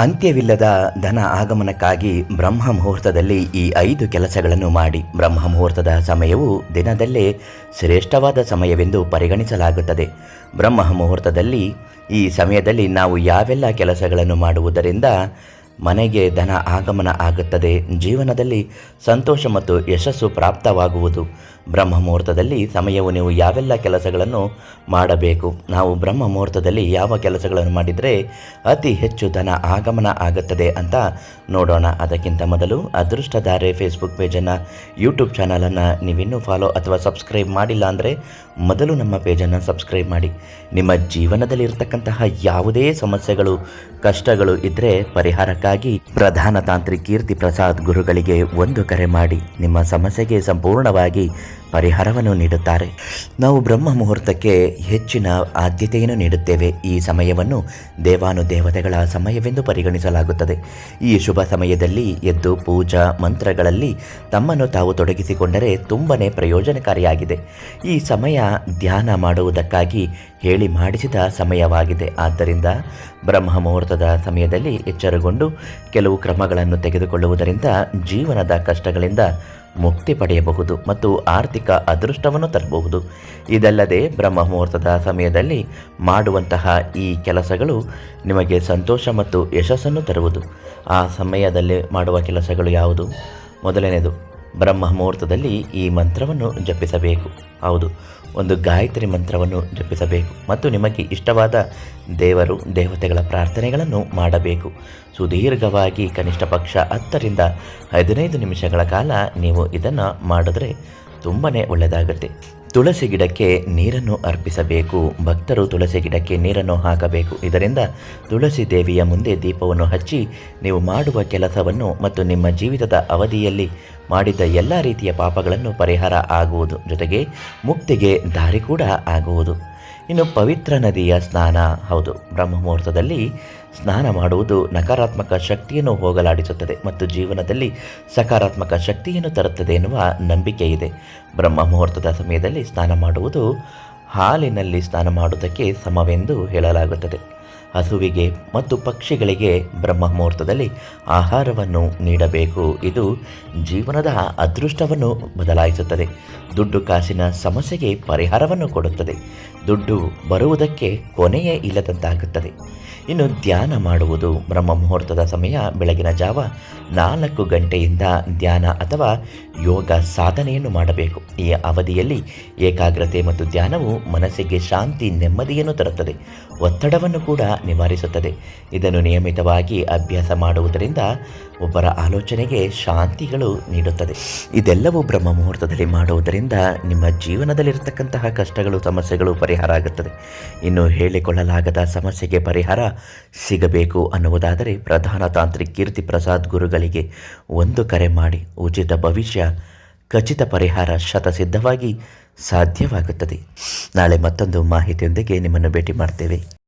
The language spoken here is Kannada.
ಅಂತ್ಯವಿಲ್ಲದ ಧನ ಆಗಮನಕ್ಕಾಗಿ ಬ್ರಹ್ಮ ಮುಹೂರ್ತದಲ್ಲಿ ಈ 5 ಕೆಲಸಗಳನ್ನು ಮಾಡಿ. ಬ್ರಹ್ಮ ಮುಹೂರ್ತದ ಸಮಯವು ದಿನದಲ್ಲೇ ಶ್ರೇಷ್ಠವಾದ ಸಮಯವೆಂದು ಪರಿಗಣಿಸಲಾಗುತ್ತದೆ. ಬ್ರಹ್ಮ ಮುಹೂರ್ತದಲ್ಲಿ ಈ ಸಮಯದಲ್ಲಿ ನಾವು ಯಾವೆಲ್ಲ ಕೆಲಸಗಳನ್ನು ಮಾಡುವುದರಿಂದ ಮನೆಗೆ ಧನ ಆಗಮನ ಆಗುತ್ತದೆ, ಜೀವನದಲ್ಲಿ ಸಂತೋಷ ಮತ್ತು ಯಶಸ್ಸು ಪ್ರಾಪ್ತವಾಗುವುದು. ಬ್ರಹ್ಮ ಮುಹೂರ್ತದಲ್ಲಿ ಸಮಯವು ನೀವು ಯಾವೆಲ್ಲ ಕೆಲಸಗಳನ್ನು ಮಾಡಬೇಕು, ನಾವು ಬ್ರಹ್ಮ ಮುಹೂರ್ತದಲ್ಲಿ ಯಾವ ಕೆಲಸಗಳನ್ನು ಮಾಡಿದರೆ ಅತಿ ಹೆಚ್ಚು ಧನ ಆಗಮನ ಆಗುತ್ತದೆ ಅಂತ ನೋಡೋಣ. ಅದಕ್ಕಿಂತ ಮೊದಲು ಅದೃಷ್ಟಧಾರೆ ಫೇಸ್ಬುಕ್ ಪೇಜನ್ನು, ಯೂಟ್ಯೂಬ್ ಚಾನಲನ್ನು ನೀವಿನ್ನೂ ಫಾಲೋ ಅಥವಾ ಸಬ್ಸ್ಕ್ರೈಬ್ ಮಾಡಿಲ್ಲ ಅಂದರೆ ಮೊದಲು ನಮ್ಮ ಪೇಜನ್ನು ಸಬ್ಸ್ಕ್ರೈಬ್ ಮಾಡಿ. ನಿಮ್ಮ ಜೀವನದಲ್ಲಿರ್ತಕ್ಕಂತಹ ಯಾವುದೇ ಸಮಸ್ಯೆಗಳು, ಕಷ್ಟಗಳು ಇದ್ದರೆ ಪರಿಹಾರಕ್ಕಾಗಿ ಪ್ರಧಾನ ತಾಂತ್ರಿಕ ಕೀರ್ತಿ ಪ್ರಸಾದ್ ಗುರುಗಳಿಗೆ ಒಂದು ಕರೆ ಮಾಡಿ. ನಿಮ್ಮ ಸಮಸ್ಯೆಗೆ ಸಂಪೂರ್ಣವಾಗಿ ಪರಿಹಾರವನ್ನು ನೀಡುತ್ತಾರೆ. ನಾವು ಬ್ರಹ್ಮ ಮುಹೂರ್ತಕ್ಕೆ ಹೆಚ್ಚಿನ ಆದ್ಯತೆಯನ್ನು ನೀಡುತ್ತೇವೆ. ಈ ಸಮಯವನ್ನು ದೇವಾನುದೇವತೆಗಳ ಸಮಯವೆಂದು ಪರಿಗಣಿಸಲಾಗುತ್ತದೆ. ಈ ಶುಭ ಸಮಯದಲ್ಲಿ ಎದ್ದು ಪೂಜಾ ಮಂತ್ರಗಳಲ್ಲಿ ತಮ್ಮನ್ನು ತಾವು ತೊಡಗಿಸಿಕೊಂಡರೆ ತುಂಬನೇ ಪ್ರಯೋಜನಕಾರಿಯಾಗಿದೆ. ಈ ಸಮಯ ಧ್ಯಾನ ಮಾಡುವುದಕ್ಕಾಗಿ ಹೇಳಿ ಮಾಡಿಸಿದ ಸಮಯವಾಗಿದೆ. ಆದ್ದರಿಂದ ಬ್ರಹ್ಮ ಮುಹೂರ್ತದ ಸಮಯದಲ್ಲಿ ಎಚ್ಚರಗೊಂಡು ಕೆಲವು ಕ್ರಮಗಳನ್ನು ತೆಗೆದುಕೊಳ್ಳುವುದರಿಂದ ಜೀವನದ ಕಷ್ಟಗಳಿಂದ ಮುಕ್ತಿ ಪಡೆಯಬಹುದು ಮತ್ತು ಆರ್ಥಿಕ ಅದೃಷ್ಟವನ್ನು ತರಬಹುದು. ಇದಲ್ಲದೆ ಬ್ರಹ್ಮ ಮುಹೂರ್ತದ ಸಮಯದಲ್ಲಿ ಮಾಡುವಂತಹ ಈ ಕೆಲಸಗಳು ನಿಮಗೆ ಸಂತೋಷ ಮತ್ತು ಯಶಸ್ಸನ್ನು ತರುವುದು. ಆ ಸಮಯದಲ್ಲಿ ಮಾಡುವ ಕೆಲಸಗಳು ಯಾವುದು? ಮೊದಲನೇದು, ಬ್ರಹ್ಮ ಮುಹೂರ್ತದಲ್ಲಿ ಈ ಮಂತ್ರವನ್ನು ಜಪಿಸಬೇಕು. ಹೌದು, ಒಂದು ಗಾಯತ್ರಿ ಮಂತ್ರವನ್ನು ಜಪಿಸಬೇಕು ಮತ್ತು ನಿಮಗೆ ಇಷ್ಟವಾದ ದೇವರು ದೇವತೆಗಳ ಪ್ರಾರ್ಥನೆಗಳನ್ನು ಮಾಡಬೇಕು. ಸುದೀರ್ಘವಾಗಿ ಕನಿಷ್ಠ ಪಕ್ಷ 10 ರಿಂದ 15 ನಿಮಿಷಗಳ ಕಾಲ ನೀವು ಇದನ್ನು ಮಾಡಿದ್ರೆ ತುಂಬಾ ಒಳ್ಳೆಯದಾಗುತ್ತೆ. ತುಳಸಿ ಗಿಡಕ್ಕೆ ನೀರನ್ನು ಅರ್ಪಿಸಬೇಕು. ಭಕ್ತರು ತುಳಸಿ ಗಿಡಕ್ಕೆ ನೀರನ್ನು ಹಾಕಬೇಕು. ಇದರಿಂದ ತುಳಸಿ ದೇವಿಯ ಮುಂದೆ ದೀಪವನ್ನು ಹಚ್ಚಿ ನೀವು ಮಾಡುವ ಕೆಲಸವನ್ನು ಮತ್ತು ನಿಮ್ಮ ಜೀವಿತದ ಅವಧಿಯಲ್ಲಿ ಮಾಡಿದ ಎಲ್ಲ ರೀತಿಯ ಪಾಪಗಳನ್ನು ಪರಿಹಾರ ಆಗುವುದು, ಜೊತೆಗೆ ಮುಕ್ತಿಗೆ ದಾರಿ ಕೂಡ ಆಗುವುದು. ಇನ್ನು ಪವಿತ್ರ ನದಿಯ ಸ್ನಾನ. ಹೌದು, ಬ್ರಹ್ಮ ಮುಹೂರ್ತದಲ್ಲಿ ಸ್ನಾನ ಮಾಡುವುದು ನಕಾರಾತ್ಮಕ ಶಕ್ತಿಯನ್ನು ಹೋಗಲಾಡಿಸುತ್ತದೆ ಮತ್ತು ಜೀವನದಲ್ಲಿ ಸಕಾರಾತ್ಮಕ ಶಕ್ತಿಯನ್ನು ತರುತ್ತದೆ ಎನ್ನುವ ನಂಬಿಕೆ ಇದೆ. ಬ್ರಹ್ಮ ಮುಹೂರ್ತದ ಸಮಯದಲ್ಲಿ ಸ್ನಾನ ಮಾಡುವುದು ಹಾಲಿನಲ್ಲಿ ಸ್ನಾನ ಮಾಡುವುದಕ್ಕೆ ಸಮವೆಂದು ಹೇಳಲಾಗುತ್ತದೆ. ಹಸುವಿಗೆ ಮತ್ತು ಪಕ್ಷಿಗಳಿಗೆ ಬ್ರಹ್ಮ ಮುಹೂರ್ತದಲ್ಲಿ ಆಹಾರವನ್ನು ನೀಡಬೇಕು. ಇದು ಜೀವನದ ಅದೃಷ್ಟವನ್ನು ಬದಲಾಯಿಸುತ್ತದೆ. ದುಡ್ಡು ಕಾಸಿನ ಸಮಸ್ಯೆಗೆ ಪರಿಹಾರವನ್ನು ಕೊಡುತ್ತದೆ. ದುಡ್ಡು ಬರುವುದಕ್ಕೆ ಕೊನೆಯೇ ಇಲ್ಲದಂತಾಗುತ್ತದೆ. ಇನ್ನು ಧ್ಯಾನ ಮಾಡುವುದು. ಬ್ರಹ್ಮ ಮುಹೂರ್ತದ ಸಮಯ ಬೆಳಗಿನ ಜಾವ 4 ಗಂಟೆಯಿಂದ ಧ್ಯಾನ ಅಥವಾ ಯೋಗ ಸಾಧನೆಯನ್ನು ಮಾಡಬೇಕು. ಈ ಅವಧಿಯಲ್ಲಿ ಏಕಾಗ್ರತೆ ಮತ್ತು ಧ್ಯಾನವು ಮನಸ್ಸಿಗೆ ಶಾಂತಿ, ನೆಮ್ಮದಿಯನ್ನು ತರುತ್ತದೆ, ಒತ್ತಡವನ್ನು ಕೂಡ ನಿವಾರಿಸುತ್ತದೆ. ಇದನ್ನು ನಿಯಮಿತವಾಗಿ ಅಭ್ಯಾಸ ಮಾಡುವುದರಿಂದ ಒಬ್ಬರ ಆಲೋಚನೆಗೆ ಶಾಂತಿಗಳು ನೀಡುತ್ತದೆ. ಇದೆಲ್ಲವೂ ಬ್ರಹ್ಮ ಮುಹೂರ್ತದಲ್ಲಿ ಮಾಡುವುದರಿಂದ ನಿಮ್ಮ ಜೀವನದಲ್ಲಿರತಕ್ಕಂತಹ ಕಷ್ಟಗಳು, ಸಮಸ್ಯೆಗಳು ಪರಿಹಾರ ಆಗುತ್ತದೆ. ಇನ್ನು ಹೇಳಿಕೊಳ್ಳಲಾಗದ ಸಮಸ್ಯೆಗೆ ಪರಿಹಾರ ಸಿಗಬೇಕು ಅನ್ನುವುದಾದರೆ ಪ್ರಧಾನ ತಾಂತ್ರಿಕ ಕೀರ್ತಿ ಪ್ರಸಾದ್ ಗುರುಗಳಿಗೆ ಒಂದು ಕರೆ ಮಾಡಿ. ಉಚಿತ ಭವಿಷ್ಯ, ಖಚಿತ ಪರಿಹಾರ ಶತಸಿದ್ಧವಾಗಿ ಸಾಧ್ಯವಾಗುತ್ತದೆ. ನಾಳೆ ಮತ್ತೊಂದು ಮಾಹಿತಿಯೊಂದಿಗೆ ನಿಮ್ಮನ್ನು ಭೇಟಿ ಮಾಡ್ತೇವೆ.